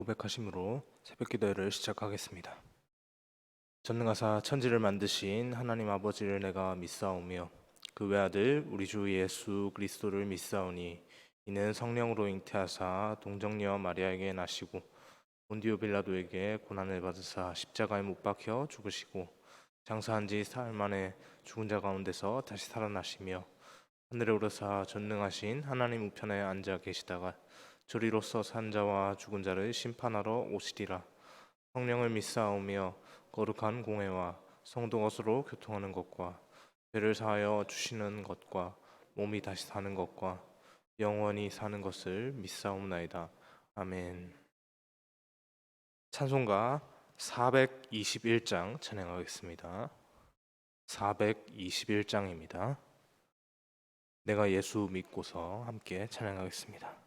고백하심으로 새벽 기도회를 시작하겠습니다. 전능하사 천지를 만드신 하나님 아버지를 내가 믿사오며 그 외아들 우리 주 예수 그리스도를 믿사오니 이는 성령으로 잉태하사 동정녀 마리아에게 나시고 본디오 빌라도에게 고난을 받으사 십자가에 못 박혀 죽으시고 장사한 지 사흘 만에 죽은 자 가운데서 다시 살아나시며 하늘에 오르사 전능하신 하나님 우편에 앉아 계시다가 저리로서 산 자와 죽은 자를 심판하러 오시리라. 성령을 믿사오며 거룩한 공회와 성도 것으로 교통하는 것과 죄를 사하여 주시는 것과 몸이 다시 사는 것과 영원히 사는 것을 믿사옵나이다. 아멘. 찬송가 421장 찬양하겠습니다. 421장입니다. 내가 예수 믿고서 함께 찬양하겠습니다.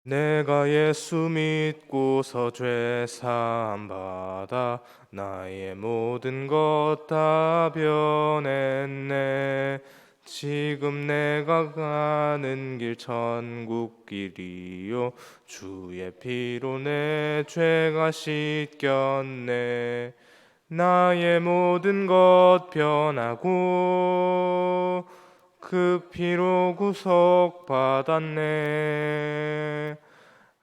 내가 예수 믿고서 죄 사함 받아 나의 모든 것 다 변했네. 지금 내가 가는 길 천국 길이요 주의 피로 내 죄가 씻겼네. 나의 모든 것 변하고 그 피로 구속받았네.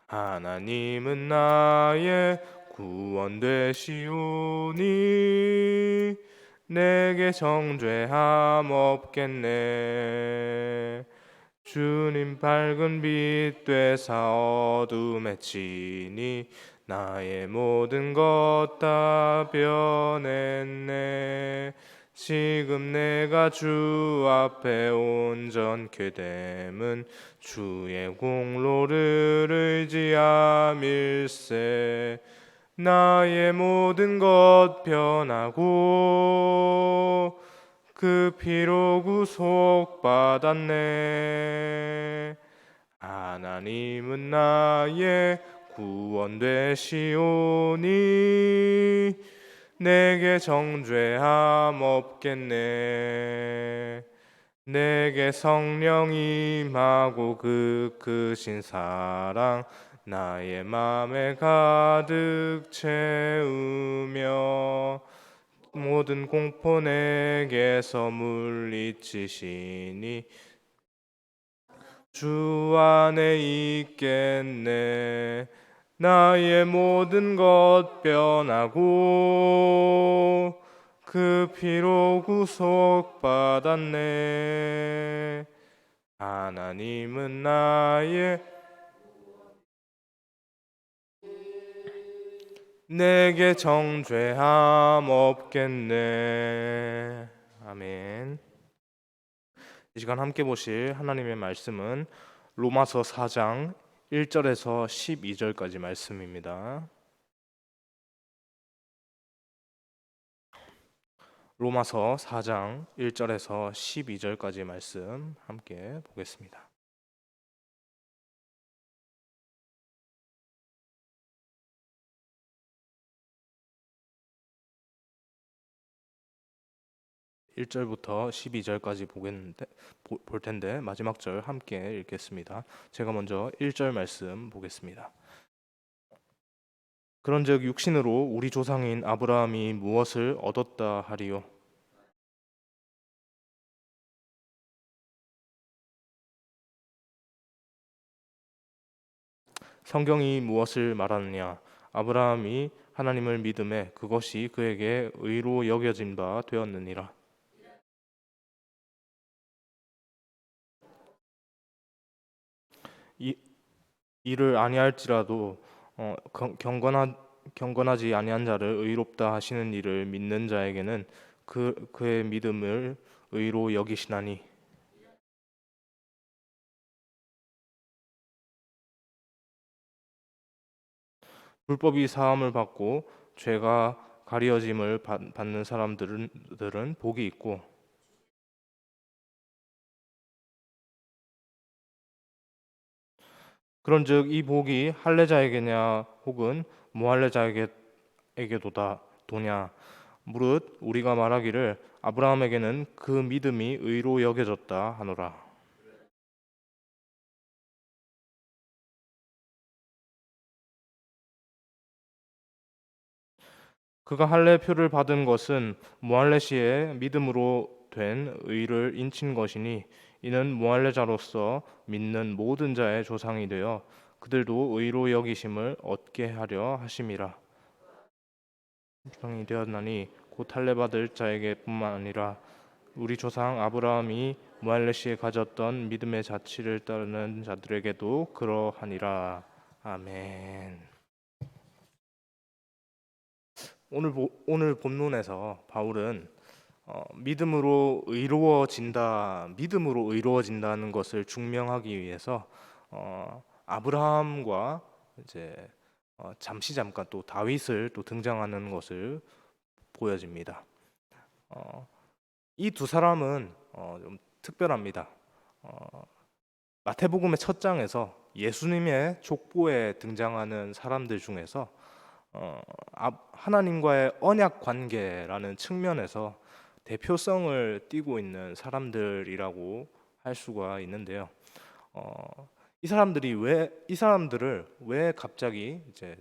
하나님은 나의 구원 되시오니 내게 정죄함 없겠네. 주님 밝은 빛 되사 어둠에 치니 나의 모든 것 다 변했네. 지금 내가 주 앞에 온전케 됨은 주의 공로를 의지함일세. 나의 모든 것 변하고 그 피로 구속받았네. 하나님은 나의 구원 되시오니 내게 정죄함 없겠네. 내게 성령 임하고 그 크신 사랑 나의 맘에 가득 채우며 모든 공포 내게서 물리치시니 주 안에 있겠네. 나의 모든 것 변하고 그 피로 구속받았네. 하나님은 내게 정죄함 없겠네. 아멘. 이 시간 함께 보실 하나님의 말씀은 로마서 4장 1절에서 12절까지 말씀입니다. 로마서 4장 1절에서 12절까지 말씀 함께 보겠습니다. 1절부터 12절까지 볼 텐데 마지막 절 함께 읽겠습니다. 제가 먼저 1절 말씀 보겠습니다. 그런즉 육신으로 우리 조상인 아브라함이 무엇을 얻었다 하리요? 성경이 무엇을 말하느냐? 아브라함이 하나님을 믿음에 그것이 그에게 의로 여겨진 바 되었느니라. 이 이를 아니할지라도 경건하지 아니한 자를 의롭다 하시는 이를 믿는 자에게는 그의 믿음을 의로 여기시나니. 불법이 사함을 받고 죄가 가리어짐을 받는 사람들은 복이 있고, 그런즉 이 복이 할례자에게냐 혹은 무할례 자에게도다 도냐. 무릇 우리가 말하기를 아브라함에게는 그 믿음이 의로 여겨졌다 하노라. 그가 할례표를 받은 것은 무할례 시에 믿음으로 된 의를 인친 것이니 이는 무할례자로서 믿는 모든 자의 조상이 되어 그들도 의로 여기심을 얻게 하려 하심이라. 조상이 되었나니 곧 할례 받을 자에게뿐만 아니라 우리 조상 아브라함이 무할례 시에 가졌던 믿음의 자취를 따르는 자들에게도 그러하니라. 아멘. 오늘 본문에서 바울은 믿음으로 의로워진다는 것을 증명하기 위해서 아브라함과 이제 잠깐 또 다윗을 또 등장하는 것을 보여집니다. 이 두 사람은 좀 특별합니다. 마태복음의 첫 장에서 예수님의 족보에 등장하는 사람들 중에서 하나님과의 언약 관계라는 측면에서 대표성을 띠고 있는 사람들이라고 할 수가 있는데요. 이 사람들을 왜 갑자기 이제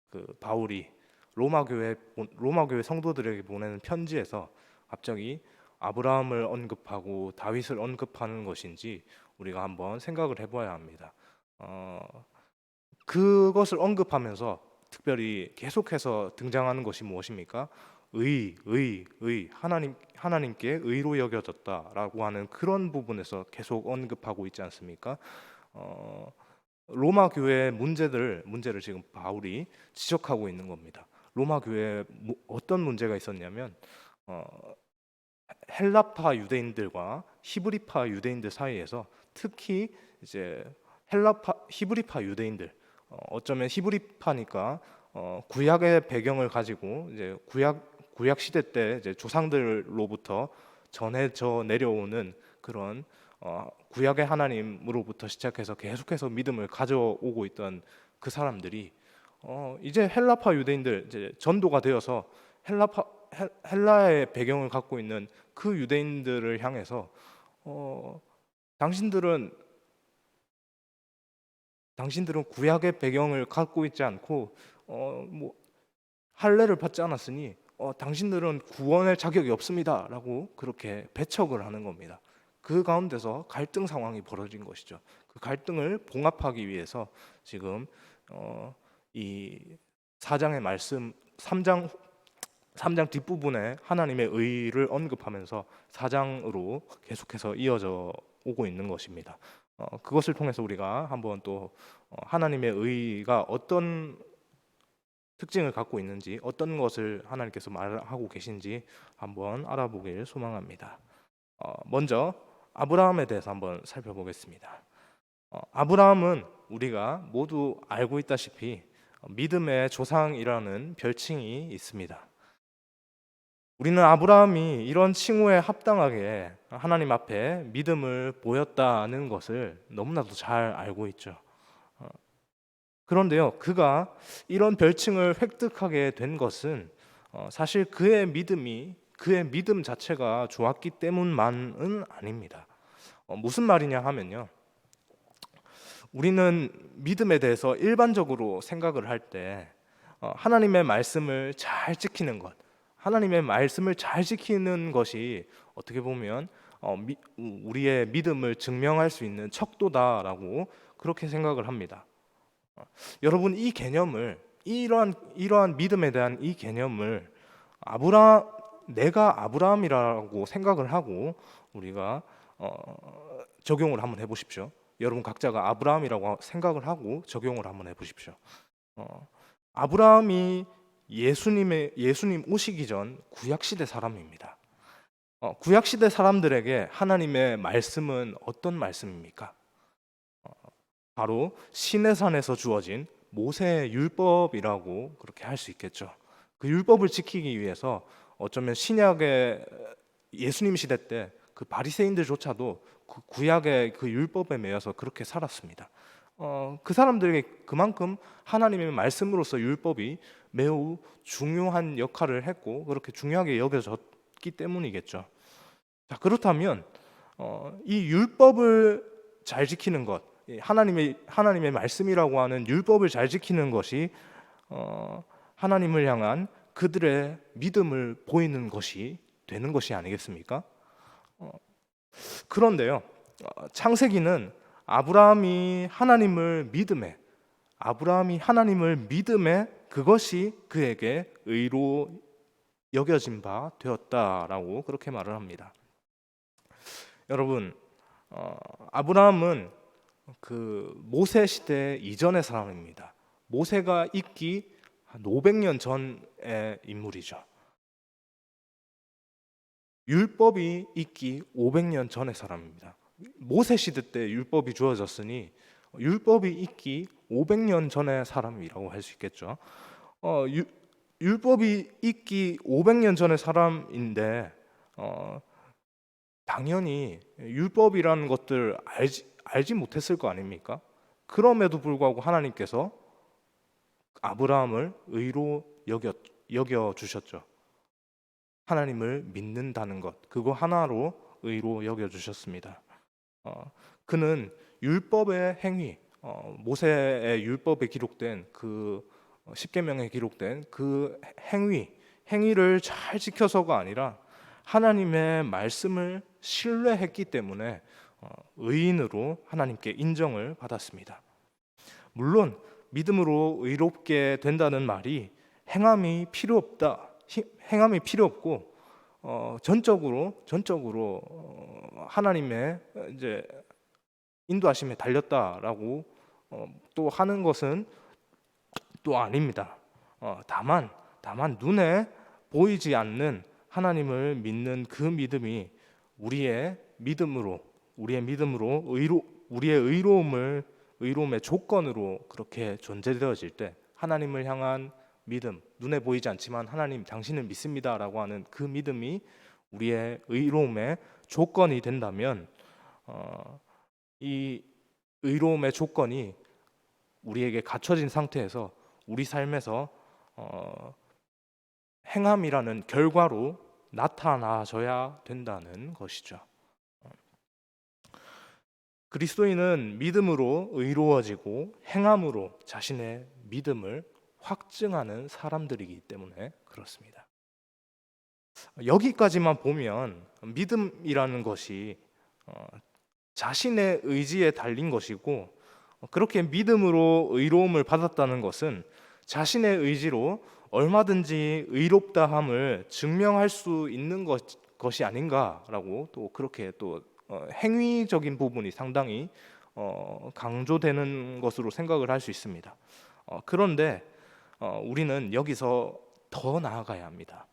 그 바울이 로마 교회 성도들에게 보내는 편지에서 갑자기 아브라함을 언급하고 다윗을 언급하는 것인지 우리가 한번 생각을 해봐야 합니다. 그것을 언급하면서 특별히 계속해서 등장하는 것이 무엇입니까? 하나님께 의로 여겨졌다라고 하는 그런 부분에서 계속 언급하고 있지 않습니까? 로마 교회의 문제를 지금 바울이 지적하고 있는 겁니다. 로마 교회에 어떤 문제가 있었냐면 헬라파 유대인들과 히브리파 유대인들 사이에서 특히 이제 히브리파 유대인들, 어쩌면 히브리파니까 구약의 배경을 가지고 이제 구약 시대 때 이제 조상들로부터 전해져 내려오는 그런 구약의 하나님으로부터 시작해서 계속해서 믿음을 가져오고 있던 그 사람들이 이제 헬라파 유대인들 이제 전도가 되어서 헬라의 배경을 갖고 있는 그 유대인들을 향해서 당신들은 구약의 배경을 갖고 있지 않고 뭐 할례를 받지 않았으니 당신들은 구원의 자격이 없습니다라고 그렇게 배척을 하는 겁니다. 그 가운데서 갈등 상황이 벌어진 것이죠. 그 갈등을 봉합하기 위해서 지금 이 4장의 말씀 3장 뒷부분에 하나님의 의를 언급하면서 4장으로 계속해서 이어져 오고 있는 것입니다. 그것을 통해서 우리가 한번 또 하나님의 의가 어떤 특징을 갖고 있는지, 어떤 것을 하나님께서 말하고 계신지 한번 알아보길 소망합니다. 먼저 아브라함에 대해서 한번 살펴보겠습니다. 아브라함은 우리가 모두 알고 있다시피 믿음의 조상이라는 별칭이 있습니다. 우리는 아브라함이 이런 칭호에 합당하게 하나님 앞에 믿음을 보였다는 것을 너무나도 잘 알고 있죠. 그런데요, 그가 이런 별칭을 획득하게 된 것은 사실 그의 믿음 자체가 좋았기 때문만은 아닙니다. 무슨 말이냐 하면요, 우리는 믿음에 대해서 일반적으로 생각을 할 때 하나님의 말씀을 잘 지키는 것, 하나님의 말씀을 잘 지키는 것이 어떻게 보면 우리의 믿음을 증명할 수 있는 척도다라고 그렇게 생각을 합니다. 여러분, 이 개념을 이러한 믿음에 대한 이 개념을 내가 아브라함이라고 생각을 하고 우리가 적용을 한번 해보십시오. 여러분 각자가 아브라함이라고 생각을 하고 적용을 한번 해보십시오. 아브라함이 예수님 오시기 전 구약시대 사람입니다. 구약시대 사람들에게 하나님의 말씀은 어떤 말씀입니까? 바로 시내산에서 주어진 모세의 율법이라고 그렇게 할 수 있겠죠. 그 율법을 지키기 위해서 어쩌면 신약의 예수님 시대 때 그 바리새인들조차도 그 구약의 그 율법에 매여서 그렇게 살았습니다. 그 사람들에게 그만큼 하나님의 말씀으로서 율법이 매우 중요한 역할을 했고 그렇게 중요하게 여겨졌기 때문이겠죠. 자, 그렇다면 이 율법을 잘 지키는 것, 하나님의 말씀이라고 하는 율법을 잘 지키는 것이 하나님을 향한 그들의 믿음을 보이는 것이 되는 것이 아니겠습니까? 그런데요, 창세기는 아브라함이 하나님을 믿음에 그것이 그에게 의로 여겨진 바 되었다라고 그렇게 말을 합니다. 여러분, 아브라함은 그 모세 시대 이전의 사람입니다. 모세가 있기 한 500년 전의 인물이죠. 율법이 있기 500년 전의 사람입니다. 모세 시대 때 율법이 주어졌으니 율법이 있기 500년 전의 사람이라고 할 수 있겠죠. 율법이 있기 500년 전의 사람인데 당연히 율법이라는 것들 알지 못했을 거 아닙니까? 그럼에도 불구하고 하나님께서 아브라함을 의로 여겨 주셨죠. 하나님을 믿는다는 것, 그거 하나로 의로 여겨 주셨습니다. 그는 율법의 행위, 모세의 율법에 기록된 그 십계명에 기록된 그 행위를 잘 지켜서가 아니라 하나님의 말씀을 신뢰했기 때문에 의인으로 하나님께 인정을 받았습니다. 물론 믿음으로 의롭게 된다는 말이 행함이 필요 없고 전적으로 하나님의 이제 인도하심에 달렸다라고 또 하는 것은 또 아닙니다. 다만 눈에 보이지 않는 하나님을 믿는 그 믿음이 우리의 의로움의 조건으로 그렇게 존재되어질 때 하나님을 향한 믿음, 눈에 보이지 않지만 하나님 당신을 믿습니다라고 하는 그 믿음이 우리의 의로움의 조건이 된다면 이 의로움의 조건이 우리에게 갖춰진 상태에서 우리 삶에서 행함이라는 결과로 나타나져야 된다는 것이죠. 그리스도인은 믿음으로 의로워지고 행함으로 자신의 믿음을 확증하는 사람들이기 때문에 그렇습니다. 여기까지만 보면 믿음이라는 것이 자신의 의지에 달린 것이고 그렇게 믿음으로 의로움을 받았다는 것은 자신의 의지로 얼마든지 의롭다함을 증명할 수 있는 것이 아닌가라고 또 그렇게 또 행위적인 부분이 상당히 강조되는 것으로 생각을 할 수 있습니다. 그런데 우리는 여기서 더 나아가야 합니다.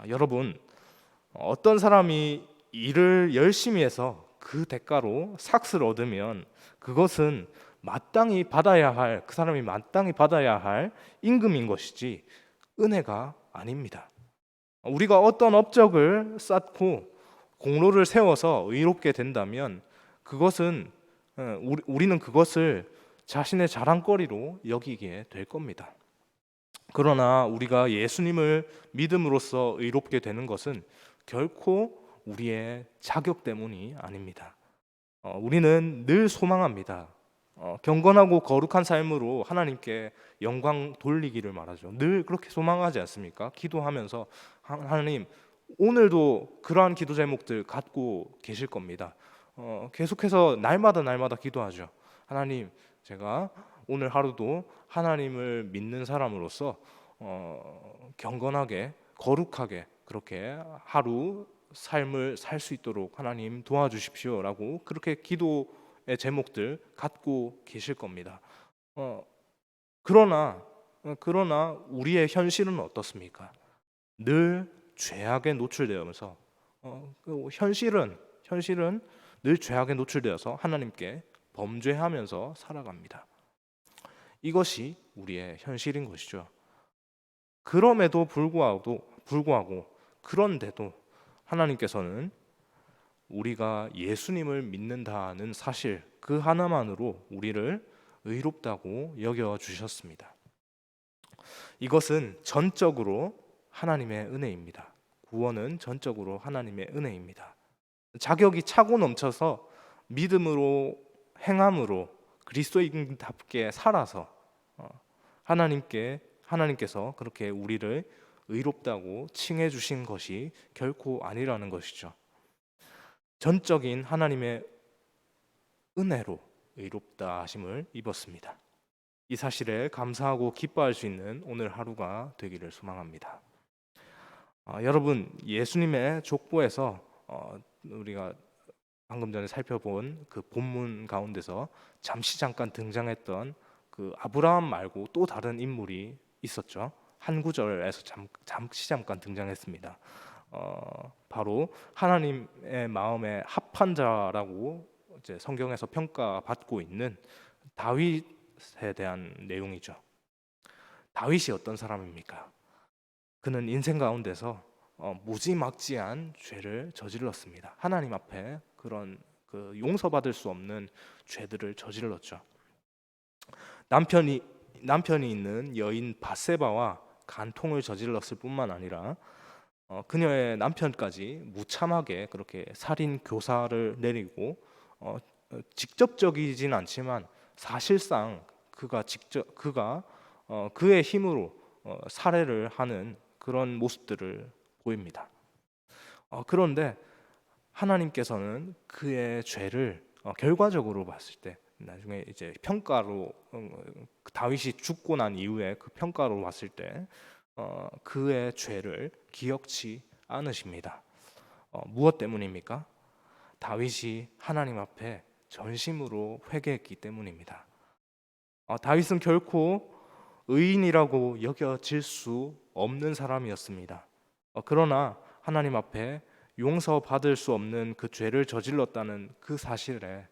여러분, 어떤 사람이 일을 열심히 해서 그 대가로 삭스를 얻으면 그것은 그 사람이 마땅히 받아야 할 임금인 것이지 은혜가 아닙니다. 우리가 어떤 업적을 쌓고 공로를 세워서 의롭게 된다면 우리는 그것을 자신의 자랑거리로 여기게 될 겁니다. 그러나 우리가 예수님을 믿음으로써 의롭게 되는 것은 결코 우리의 자격 때문이 아닙니다. 우리는 늘 소망합니다. 경건하고 거룩한 삶으로 하나님께 영광 돌리기를 말하죠. 늘 그렇게 소망하지 않습니까? 기도하면서 하나님, 오늘도 그러한 기도 제목들 갖고 계실 겁니다. 계속해서 날마다 기도하죠. 하나님, 제가 오늘 하루도 하나님을 믿는 사람으로서 경건하게 거룩하게 그렇게 하루 삶을 살 수 있도록 하나님 도와주십시오라고 그렇게 기도의 제목들 갖고 계실 겁니다. 그러나 우리의 현실은 어떻습니까? 늘 죄악에 노출되면서 현실은 늘 죄악에 노출되어서 하나님께 범죄하면서 살아갑니다. 이것이 우리의 현실인 것이죠. 그럼에도 불구하고 그런데도 하나님께서는 우리가 예수님을 믿는다는 사실 그 하나만으로 우리를 의롭다고 여겨 주셨습니다. 이것은 전적으로 하나님의 은혜입니다. 구원은 전적으로 하나님의 은혜입니다. 자격이 차고 넘쳐서 믿음으로 행함으로 그리스도인답게 살아서 하나님께서 그렇게 우리를 의롭다고 칭해 주신 것이 결코 아니라는 것이죠. 전적인 하나님의 은혜로 의롭다 하심을 입었습니다. 이 사실에 감사하고 기뻐할 수 있는 오늘 하루가 되기를 소망합니다. 여러분, 예수님의 족보에서 우리가 방금 전에 살펴본 그 본문 가운데서 잠깐 등장했던 그 아브라함 말고 또 다른 인물이 있었죠. 한 구절에서 잠깐 등장했습니다. 바로 하나님의 마음에 합한 자라고 이제 성경에서 평가받고 있는 다윗에 대한 내용이죠. 다윗이 어떤 사람입니까? 그는 인생 가운데서 무지막지한 죄를 저질렀습니다. 하나님 앞에 그런 용서받을 수 없는 죄들을 저질렀죠. 남편이 있는 여인 바세바와 간통을 저질렀을 뿐만 아니라 그녀의 남편까지 무참하게 그렇게 살인 교사를 내리고 직접적이진 않지만 사실상 그가 그의 힘으로 살해를 하는 그런 모습들을 보입니다. 그런데 하나님께서는 그의 죄를 결과적으로 봤을 때 나중에 이제 평가로 다윗이 죽고 난 이후에 그 평가로 봤을 때 그의 죄를 기억치 않으십니다. 무엇 때문입니까? 다윗이 하나님 앞에 전심으로 회개했기 때문입니다. 다윗은 결코 의인이라고 여겨질 수 없는 사람이었습니다. 그러나 하나님 앞에 용서받을 수 없는 그 죄를 저질렀다는 그 사실을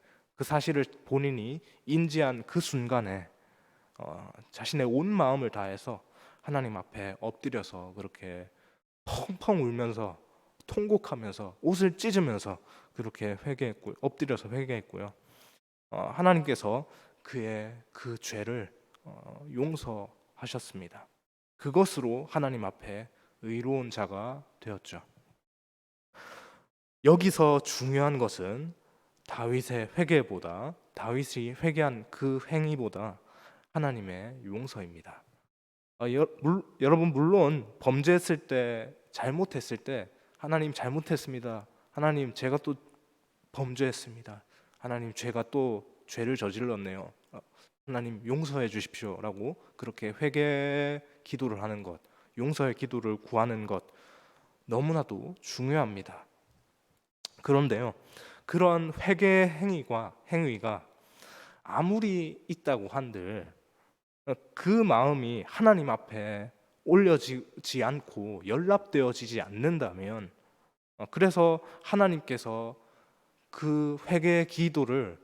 본인이 인지한 그 순간에 자신의 온 마음을 다해서 하나님 앞에 엎드려서 그렇게 펑펑 울면서 통곡하면서 옷을 찢으면서 그렇게 엎드려서 회개했고요. 하나님께서 그의 그 죄를 용서하셨습니다. 그것으로 하나님 앞에 의로운 자가 되었죠. 여기서 중요한 것은 다윗이 회개한 그 행위보다 하나님의 용서입니다. 여러분, 물론 범죄했을 때, 잘못했을 때 하나님 잘못했습니다. 하나님, 제가 또 범죄했습니다. 하나님, 제가 또 죄를 저질렀네요. 하나님, 용서해 주십시오라고 그렇게 회개 기도를 하는 것, 용서의 기도를 구하는 것 너무나도 중요합니다. 그런데요, 그런 회개 행위가 아무리 있다고 한들 그 마음이 하나님 앞에 올려지지 않고 연락되어지지 않는다면, 그래서 하나님께서 그 회개 기도를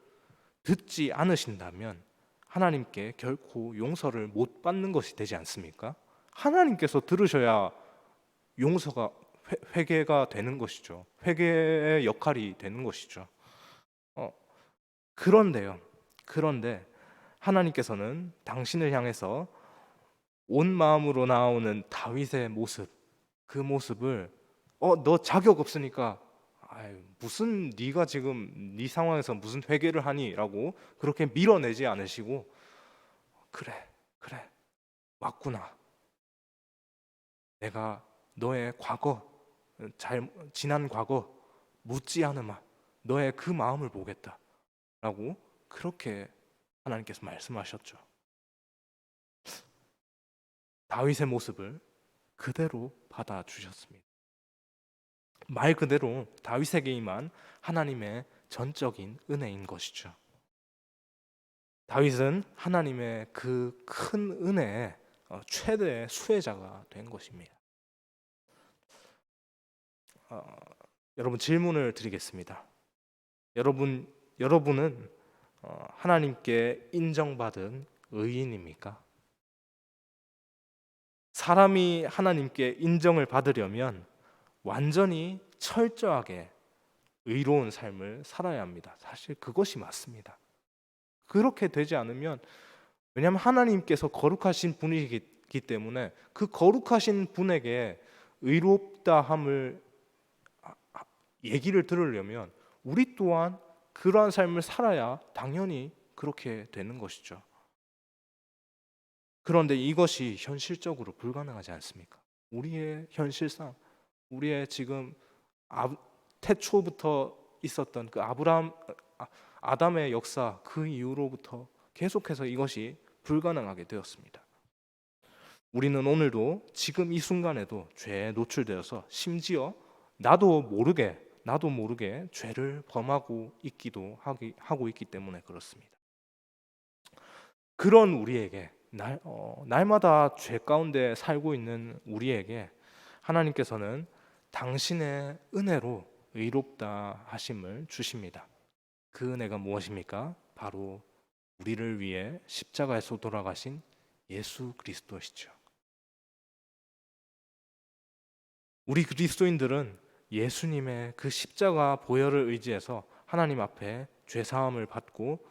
듣지 않으신다면 하나님께 결코 용서를 못 받는 것이 되지 않습니까? 하나님께서 들으셔야 회개가 되는 것이죠. 회개의 역할이 되는 것이죠. 그런데 하나님께서는 당신을 향해서 온 마음으로 나오는 다윗의 모습, 그 모습을 너 자격 없으니까 무슨 네가 지금 네 상황에서 무슨 회개를 하니라고 그렇게 밀어내지 않으시고, 그래 맞구나, 내가 너의 지난 과거 묻지 않으마, 너의 그 마음을 보겠다라고 그렇게 하나님께서 말씀하셨죠. 다윗의 모습을 그대로 받아주셨습니다. 말 그대로 다윗에게 임한 하나님의 전적인 은혜인 것이죠. 다윗은 하나님의 그 큰 은혜의 최대의 수혜자가 된 것입니다. 여러분, 질문을 드리겠습니다. 여러분은 하나님께 인정받은 의인입니까? 사람이 하나님께 인정을 받으려면 완전히 철저하게 의로운 삶을 살아야 합니다. 사실 그것이 맞습니다. 그렇게 되지 않으면 왜냐하면 하나님께서 거룩하신 분이기 때문에 그 거룩하신 분에게 의롭다함을 얘기를 들으려면 우리 또한 그러한 삶을 살아야 당연히 그렇게 되는 것이죠. 그런데 이것이 현실적으로 불가능하지 않습니까? 우리의 현실상, 우리의 지금 태초부터 있었던 그 아담의 역사 그 이후로부터 계속해서 이것이 불가능하게 되었습니다. 우리는 오늘도 지금 이 순간에도 죄에 노출되어서 심지어 나도 모르게 죄를 범하고 하고 있기 때문에 그렇습니다. 그런 우리에게 날마다 죄 가운데 살고 있는 우리에게 하나님께서는 당신의 은혜로 의롭다 하심을 주십니다. 그 은혜가 무엇입니까? 바로 우리를 위해 십자가에서 돌아가신 예수 그리스도시죠. 우리 그리스도인들은 예수님의 그 십자가 보혈을 의지해서 하나님 앞에 죄 사함을 받고